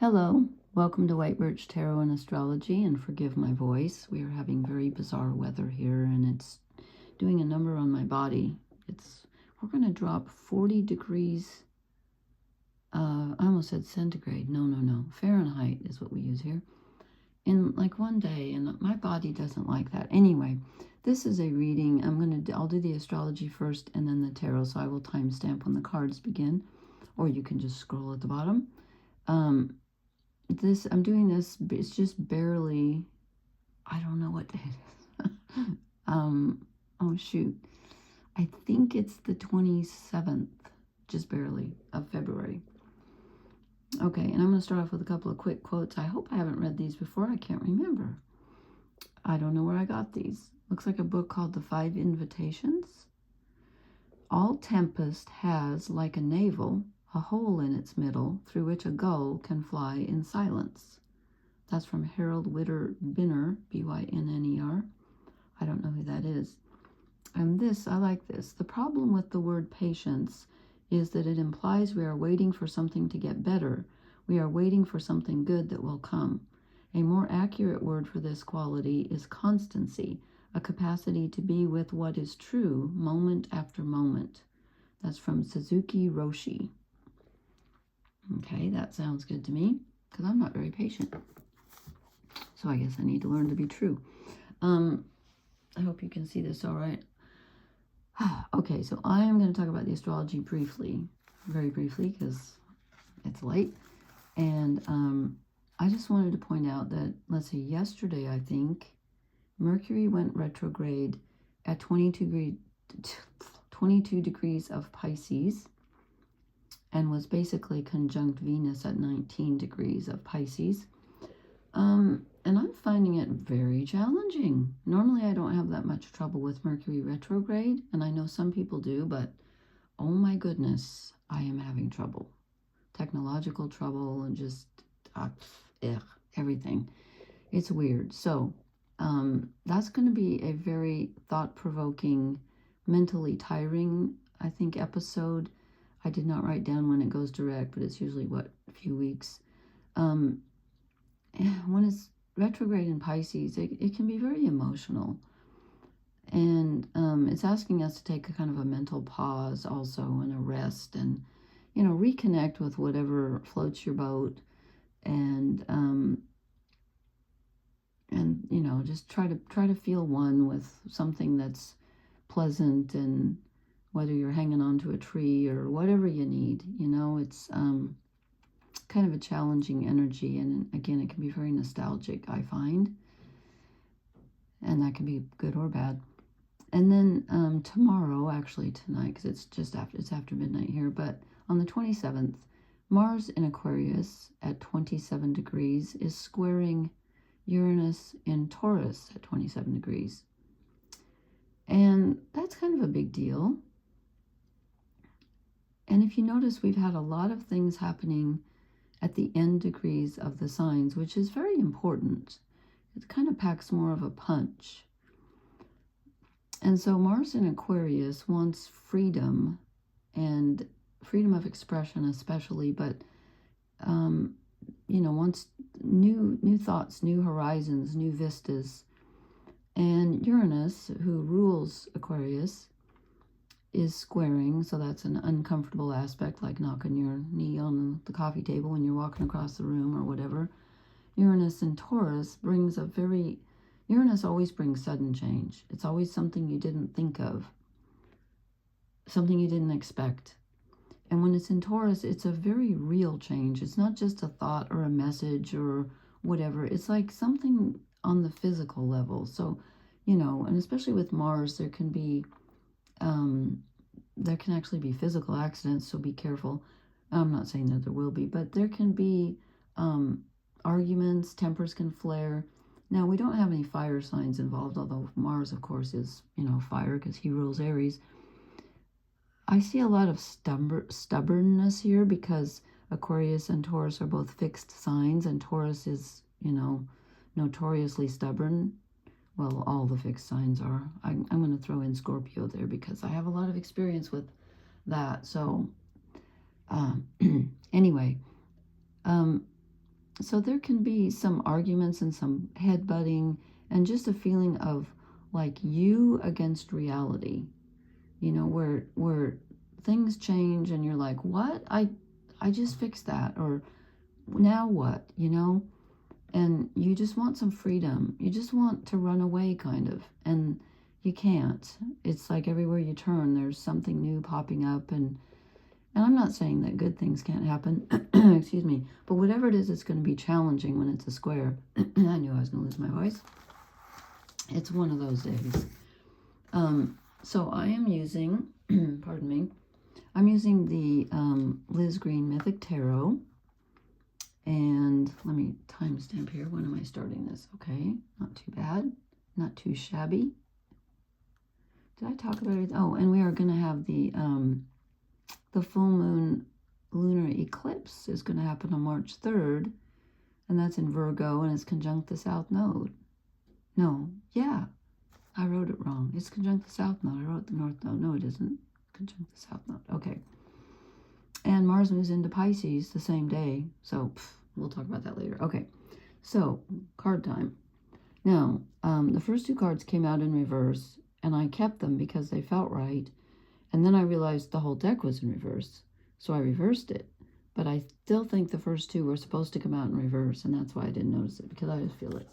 Hello, welcome to White Birch Tarot and Astrology, and forgive my voice. We are having very bizarre weather here, and it's doing a number on my body. We're going to drop 40 degrees. I almost said centigrade. No. Fahrenheit is what we use here. In like one day, and my body doesn't like that. Anyway, this is a reading. I'll do the astrology first and then the tarot, so I will timestamp when the cards begin, or you can just scroll at the bottom. I'm doing this, it's just barely, I don't know what day it is. Oh shoot. I think it's the 27th, just barely, of February. Okay, and I'm going to start off with a couple of quick quotes. I hope I haven't read these before. I can't remember. I don't know where I got these. Looks like a book called The 5 Invitations. All tempest has, like a navel, a hole in its middle through which a gull can fly in silence. That's from Harold Witter Binner, B-Y-N-N-E-R. I don't know who that is. And I like this. The problem with the word patience is that it implies we are waiting for something to get better. We are waiting for something good that will come. A more accurate word for this quality is constancy, a capacity to be with what is true moment after moment. That's from Suzuki Roshi. Okay, that sounds good to me, because I'm not very patient. So I guess I need to learn to be true. I hope you can see this all right. Okay, so I am going to talk about the astrology briefly, very briefly, because it's late. And I just wanted to point out that, let's see, yesterday, I think, Mercury went retrograde at 22 degrees of Pisces, and was basically conjunct Venus at 19 degrees of Pisces. And I'm finding it very challenging. Normally I don't have that much trouble with Mercury retrograde, and I know some people do, but oh my goodness, I am having trouble. Technological trouble and just everything. It's weird. So that's going to be a very thought-provoking, mentally tiring, I think, episode. I did not write down when it goes direct, but it's usually, a few weeks. When it's retrograde in Pisces, it can be very emotional. And it's asking us to take a kind of a mental pause also, and a rest, and, reconnect with whatever floats your boat, and just try to feel one with something that's pleasant, and whether you're hanging onto a tree or whatever you need, it's kind of a challenging energy. And again, it can be very nostalgic, I find. And that can be good or bad. And then tomorrow, actually tonight, because it's after midnight here, but on the 27th, Mars in Aquarius at 27 degrees is squaring Uranus in Taurus at 27 degrees. And that's kind of a big deal. And if you notice, we've had a lot of things happening at the end degrees of the signs, which is very important. It kind of packs more of a punch. And so Mars in Aquarius wants freedom, and freedom of expression especially, but, wants new thoughts, new horizons, new vistas. And Uranus, who rules Aquarius, is squaring, so that's an uncomfortable aspect, like knocking your knee on the coffee table when you're walking across the room or whatever. Uranus in Taurus Uranus always brings sudden change. It's always something you didn't think of, something you didn't expect. And when it's in Taurus, it's a very real change. It's not just a thought or a message or whatever. It's like something on the physical level. So, and especially with Mars, there can actually be physical accidents, so be careful. I'm not saying that there will be, but there can be arguments, tempers can flare. Now, we don't have any fire signs involved, although Mars, of course, is, fire, because he rules Aries. I see a lot of stubbornness here, because Aquarius and Taurus are both fixed signs, and Taurus is, notoriously stubborn. Well, all the fixed signs are. I'm going to throw in Scorpio there, because I have a lot of experience with that. So, anyway, So there can be some arguments and some headbutting and just a feeling of like you against reality, where things change and you're like, what? I just fixed that, or now what, and you just want some freedom. You just want to run away, kind of, and you can't. It's like everywhere you turn, there's something new popping up, and I'm not saying that good things can't happen, excuse me, but whatever it is, it's going to be challenging when it's a square. I knew I was going to lose my voice. It's one of those days. So I am using, pardon me, I'm using the Liz Green Mythic Tarot. And let me timestamp here. When am I starting this? Okay, not too bad. Not too shabby. Did I talk about it? Oh, and we are going to have the full moon lunar eclipse is going to happen on March 3rd. And that's in Virgo, and it's conjunct the South Node. No, yeah, I wrote it wrong. It's conjunct the South Node. I wrote the North Node. No, it isn't. Conjunct the South Node. Okay. And Mars moves into Pisces the same day. So we'll talk about that later. Okay. So card time. Now, the first two cards came out in reverse, and I kept them because they felt right. And then I realized the whole deck was in reverse. So I reversed it. But I still think the first two were supposed to come out in reverse, and that's why I didn't notice it, because I just feel it.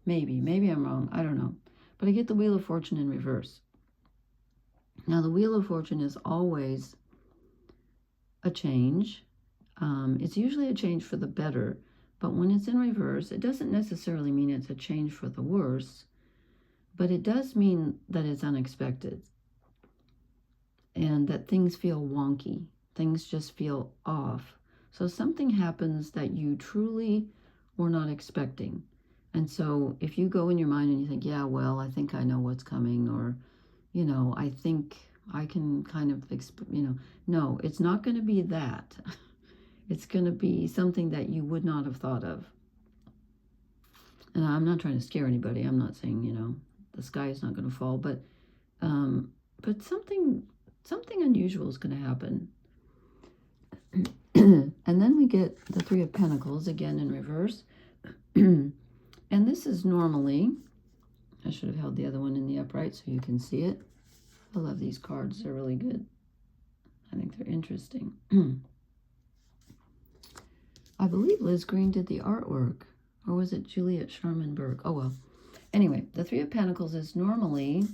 Maybe I'm wrong. I don't know. But I get the Wheel of Fortune in reverse. Now, the Wheel of Fortune is always a change. It's usually a change for the better, but when it's in reverse, it doesn't necessarily mean it's a change for the worse, but it does mean that it's unexpected and that things feel wonky. Things just feel off. So something happens that you truly were not expecting. And so if you go in your mind and you think, yeah, well, I think I know what's coming, or, I think I can kind of, no, it's not going to be that. It's going to be something that you would not have thought of. And I'm not trying to scare anybody. I'm not saying, the sky is not going to fall, but something unusual is going to happen. And then we get the Three of Pentacles again in reverse. And this is normally, I should have held the other one in the upright so you can see it. I love these cards. They're really good. I think they're interesting. I believe Liz Green did the artwork. Or was it Juliet Sharman-Berg? Oh, well. Anyway, the Three of Pentacles is normally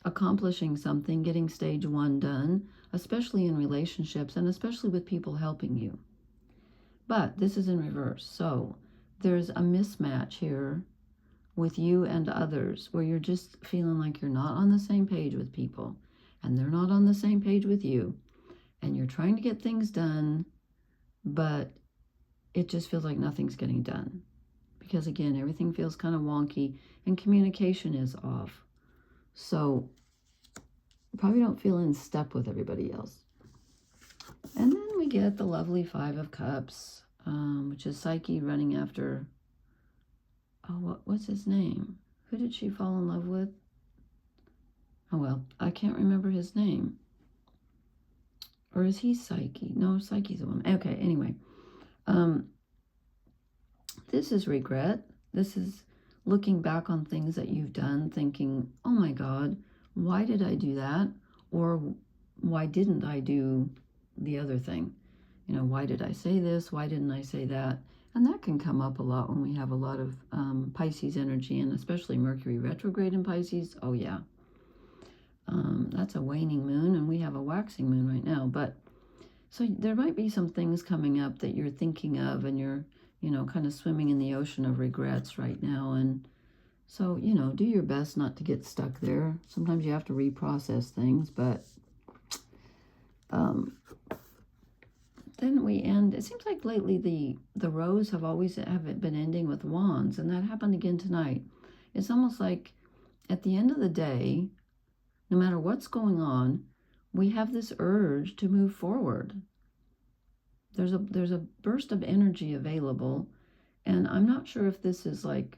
accomplishing something, getting stage 1 done, especially in relationships and especially with people helping you. But this is in reverse. So there's a mismatch here with you and others where you're just feeling like you're not on the same page with people and they're not on the same page with you. And you're trying to get things done, but it just feels like nothing's getting done. Because again, everything feels kind of wonky and communication is off. So probably don't feel in step with everybody else. And then we get the lovely Five of Cups, which is Psyche running after, what's his name? Who did she fall in love with? Oh, well, I can't remember his name. Or is he Psyche? No, Psyche's a woman. Okay, anyway. This is regret. This is looking back on things that you've done, thinking, oh my God, why did I do that? Or why didn't I do the other thing? Why did I say this? Why didn't I say that? And that can come up a lot when we have a lot of Pisces energy, and especially Mercury retrograde in Pisces. Oh, yeah. That's a waning moon, and we have a waxing moon right now. But so there might be some things coming up that you're thinking of, and you're, kind of swimming in the ocean of regrets right now. And so, do your best not to get stuck there. Sometimes you have to reprocess things, but then we end. It seems like lately the rows have been ending with wands, and that happened again tonight. It's almost like at the end of the day, no matter what's going on, we have this urge to move forward. There's a burst of energy available, and I'm not sure if this is like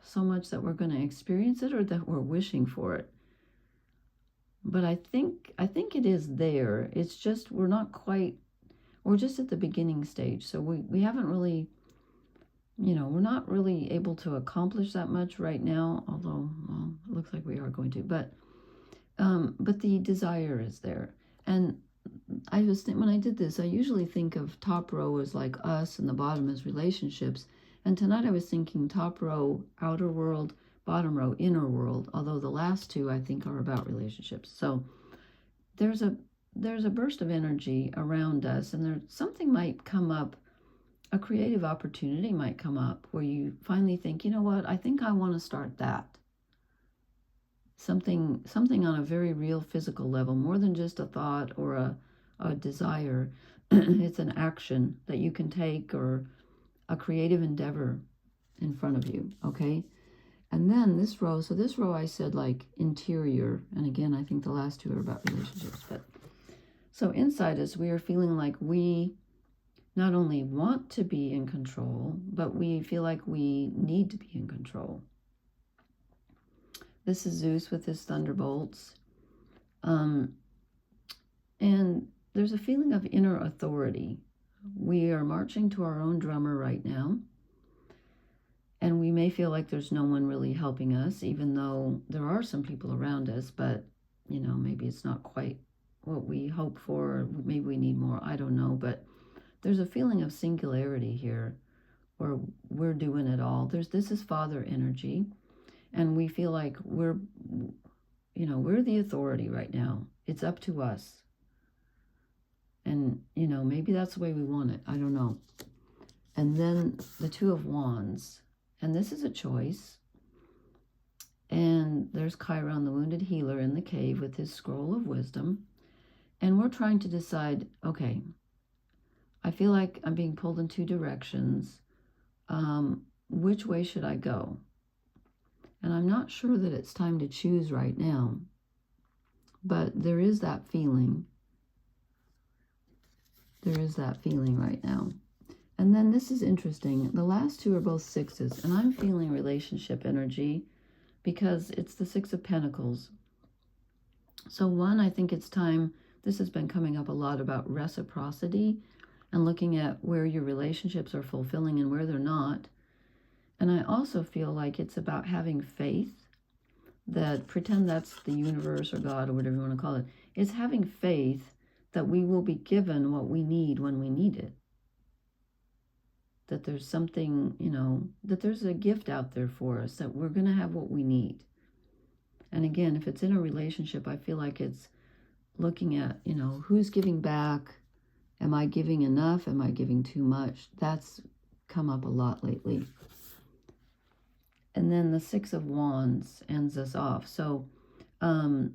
so much that we're going to experience it or that we're wishing for it. But I think it is there. It's just we're not quite or just at the beginning stage. So we haven't really, we're not really able to accomplish that much right now, although, well, it looks like we are going to, but the desire is there. And when I did this, I usually think of top row as like us and the bottom as relationships. And tonight I was thinking top row, outer world, bottom row, inner world, although the last two I think are about relationships. So there's a burst of energy around us, and something might come up, a creative opportunity might come up where you finally think, you know what, I think I want to start that. Something on a very real physical level, more than just a thought or a desire. It's an action that you can take, or a creative endeavor in front of you, okay? And then this row, so this row I said like interior, and again, I think the last two are about relationships, but so inside us, we are feeling like we not only want to be in control, but we feel like we need to be in control. This is Zeus with his thunderbolts. And there's a feeling of inner authority. We are marching to our own drummer right now. And we may feel like there's no one really helping us, even though there are some people around us, but, maybe it's not quite what we hope for. Maybe we need more. I don't know. But there's a feeling of singularity here where we're doing it all. This is father energy. And we feel like we're the authority right now. It's up to us. And, maybe that's the way we want it. I don't know. And then the Two of Wands. And this is a choice. And there's Chiron, the wounded healer, in the cave with his scroll of wisdom. And we're trying to decide, okay, I feel like I'm being pulled in two directions. Which way should I go? And I'm not sure that it's time to choose right now. But there is that feeling. There is that feeling right now. And then this is interesting. The last two are both sixes. And I'm feeling relationship energy because it's the Six of Pentacles. So one, I think it's time, this has been coming up a lot about reciprocity and looking at where your relationships are fulfilling and where they're not. And I also feel like it's about having faith, that pretend that's the universe or God or whatever you want to call it. It's having faith that we will be given what we need when we need it. That there's something, that there's a gift out there for us, that we're going to have what we need. And again, if it's in a relationship, I feel like it's looking at, who's giving back? Am I giving enough? Am I giving too much? That's come up a lot lately. And then the Six of Wands ends us off. So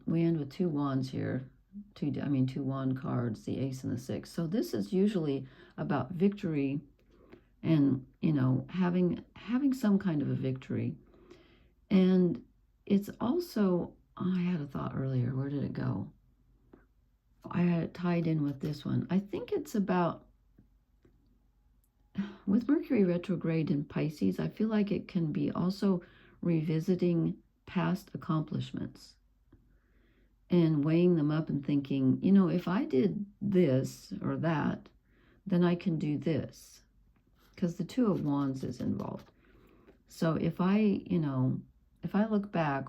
we end with two wands here. Two wand cards, the Ace and the Six. So this is usually about victory and, having some kind of a victory. And it's also, I had a thought earlier. Where did it go? I had it tied in with this one. I think it's about, with Mercury retrograde in Pisces, I feel like it can be also revisiting past accomplishments and weighing them up and thinking, if I did this or that, then I can do this. Because the Two of Wands is involved. So if I look back,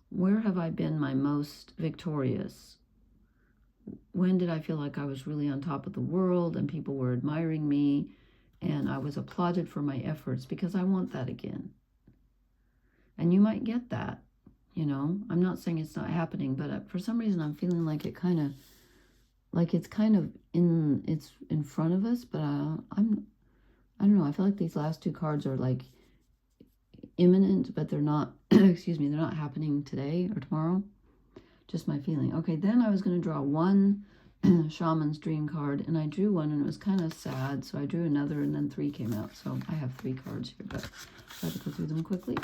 where have I been my most victorious? When did I feel like I was really on top of the world and people were admiring me and I was applauded for my efforts? Because I want that again. And you might get that, I'm not saying it's not happening, but for some reason I'm feeling like it's kind of in front of us, but I don't know. I feel like these last two cards are like imminent, but they're not, excuse me, they're not happening today or tomorrow. Just my feeling. Okay, then I was going to draw one Shaman's Dream card, and I drew one, and it was kind of sad, so I drew another, and then three came out. So I have three cards here, but I'll try to go through them quickly.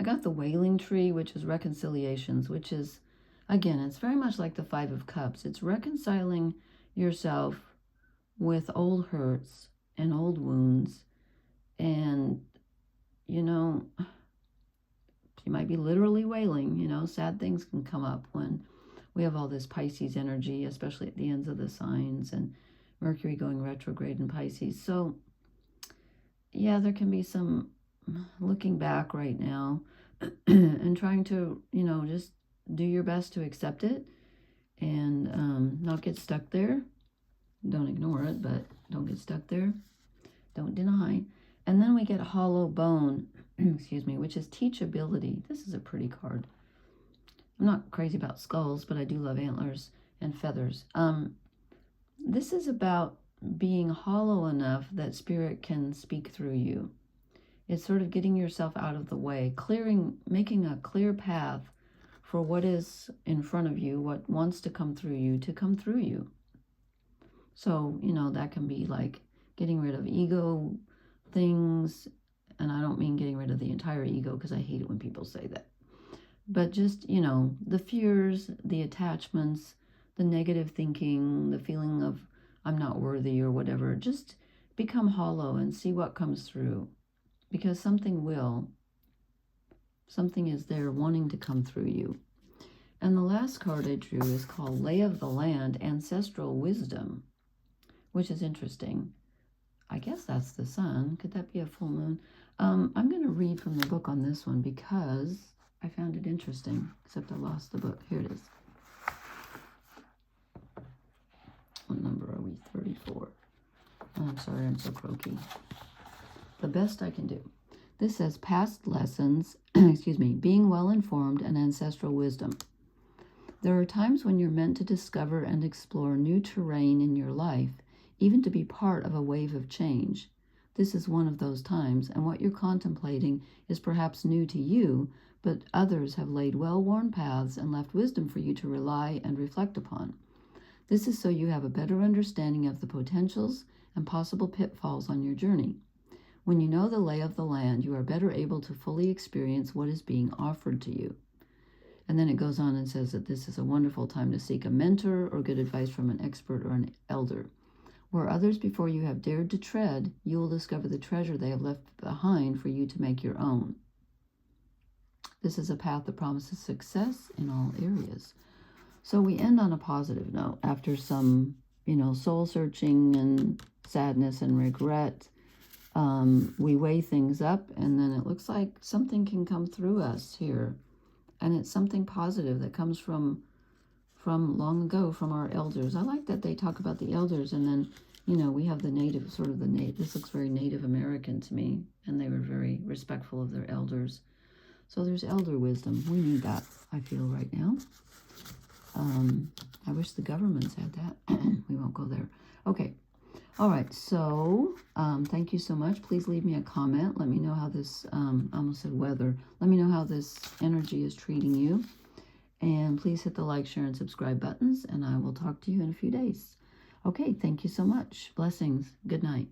I got the Wailing Tree, which is reconciliations, which is, again, it's very much like the Five of Cups. It's reconciling yourself with old hurts and old wounds, and you might be literally wailing. Sad things can come up when we have all this Pisces energy, especially at the ends of the signs, and Mercury going retrograde in Pisces. So, yeah, there can be some looking back right now and trying to, just do your best to accept it and not get stuck there. Don't ignore it, but don't get stuck there. Don't deny. And then we get hollow bone, excuse me, which is teachability. This is a pretty card. I'm not crazy about skulls, but I do love antlers and feathers. This is about being hollow enough that spirit can speak through you. It's sort of getting yourself out of the way, making a clear path for what is in front of you, what wants to come through you, to come through you. So, that can be like getting rid of ego things, and I don't mean getting rid of the entire ego, because I hate it when people say that. But just, the fears, the attachments, the negative thinking, the feeling of I'm not worthy or whatever, just become hollow and see what comes through. Because something is there wanting to come through you. And the last card I drew is called Lay of the Land, Ancestral Wisdom, which is interesting. I guess that's the sun. Could that be a full moon? I'm going to read from the book on this one because I found it interesting, except I lost the book. Here it is. What number are we? 34. Oh, I'm sorry, I'm so croaky. The best I can do. This says past lessons, excuse me, being well informed and ancestral wisdom. There are times when you're meant to discover and explore new terrain in your life, even to be part of a wave of change. This is one of those times, and what you're contemplating is perhaps new to you, but others have laid well-worn paths and left wisdom for you to rely and reflect upon. This is so you have a better understanding of the potentials and possible pitfalls on your journey. When you know the lay of the land, you are better able to fully experience what is being offered to you. And then it goes on and says that this is a wonderful time to seek a mentor or good advice from an expert or an elder. Where others before you have dared to tread, you will discover the treasure they have left behind for you to make your own. This is a path that promises success in all areas. So we end on a positive note after some, soul searching and sadness and regret. We weigh things up, and then it looks like something can come through us here. And it's something positive that comes from long ago, from our elders. I like that they talk about the elders, and then, we have the native, this looks very Native American to me, and they were very respectful of their elders. So there's elder wisdom. We need that, I feel, right now. I wish the governments had that. We won't go there. Okay. All right. So thank you so much. Please leave me a comment. Let me know how this, I almost said weather. Let me know how this energy is treating you. And please hit the like, share, and subscribe buttons. And I will talk to you in a few days. Okay. Thank you so much. Blessings. Good night.